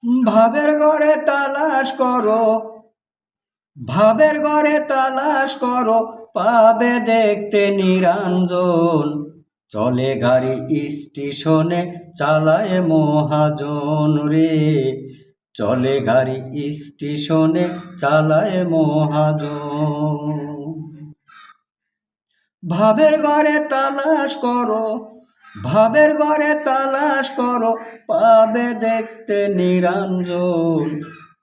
ভাবের ঘরে তালাশ করো, ভাবের ঘরে তালাশ করো, পাবে দেখতে নিরঞ্জন। চলে গাড়ি স্টেশনে, চালায় মহাজন রে। চলে গাড়ি স্টেশনে, চালায় মহাজন। ভাবের ঘরে তালাশ করো, ভাবের ঘরে তালাশ করো, পাবে দেখতে নিরঞ্জন।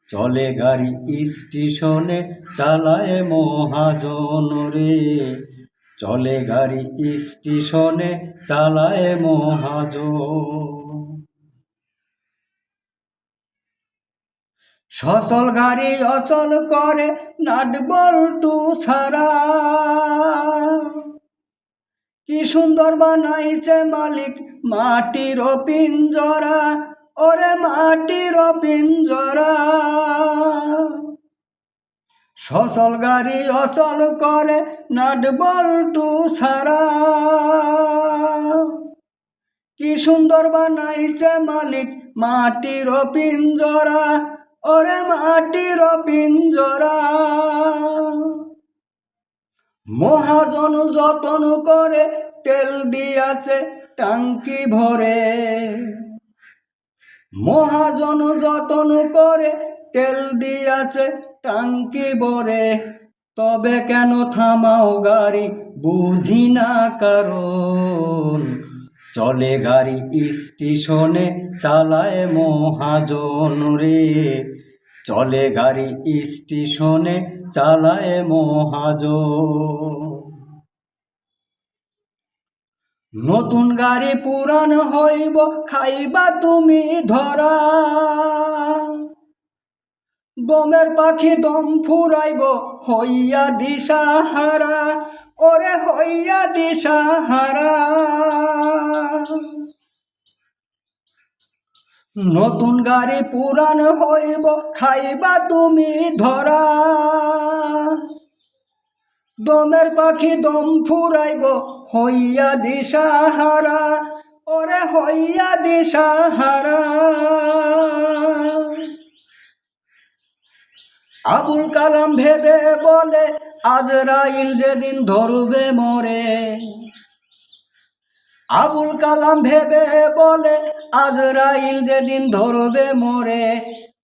চলে গাড়ি স্টেশনে, চালায় মহাজন রে। চলে গাড়ি স্টেশনে, চালায় মহাজন। সচল গাড়ি অচল করে, নাট বল্টু ছাড়া। কি সুন্দর বানাইছে মালিক মাটির পিঞ্জরা, ওরে মাটির পিঞ্জরা। সচল গাড়ি অচল করে, নাট বল্টু ছাড়া। কি সুন্দর বানাইছে মালিক মাটির পিঞ্জরা, ওরে মাটির পিঞ্জরা। মহাজন যতন করে, তেল দিয়াছে টাঙ্কি ভরে। মহাজন যতন করে, তেল দিয়াছে টাঙ্কি ভরে। তবে কেন থামাও গাড়ি, বুঝি না কারণ। চলে গাড়ি স্টেশনে, চালায় মহাজন রে। চলে গাড়ি স্টেশনে, চালায় মহাজন। নতুন গাড়ি পুরান হইব, খাইবা তুমি ধরা। দমের পাখি দম ফুরাইব, হইয়া দিশাহারা, ওরে হইয়া দিশাহারা। নতুন গাড়ি পুরান হইব, খাইবা তুমি ধরা। দমের পাখি দম ফুরাইব, হইয়া দিশাহারা, ওরে হইয়া দিশাহারা। আবুল কালাম ভেবে বলে, আজরাইল যেদিন ধরবে মোরে। আবুল কালাম ভেবে বলে, আজরাইল যেদিন ধরবে মোরে।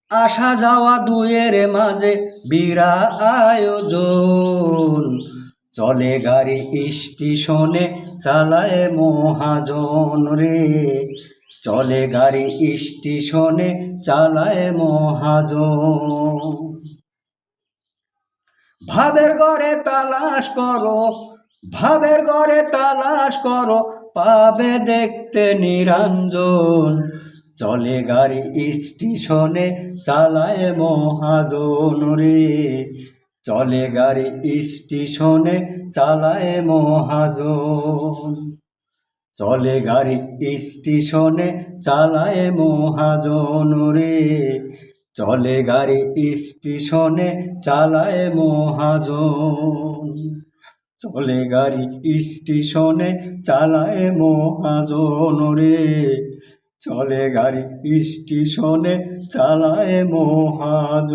আসা যাওয়া দুয়ের মাঝে বিরা আয়োজন। চলে গাড়ি স্টেশনে, চালায় মহাজন রে। চলে গাড়ি স্টেশনে, চালায় মহাজন। ভাবের ঘরে তালাশ করো, ভাবের ঘরে তালাশ করো, পাবে দেখতে নিরঞ্জন। চলে গাড়ি স্টেশনে, চালায় মহাজন রে। চলে গাড়ি স্টেশনে, চালায় মহাজন। চলে গাড়ি স্টেশনে, চালায় মহাজন রে। চলে গাড়ি স্টেশনে, চালায় মহাজন। চলে গাড়ি স্টেশনে, চালায় মহাজন রে। চলে গাড়ি স্টেশনে, চালায় মহাজন।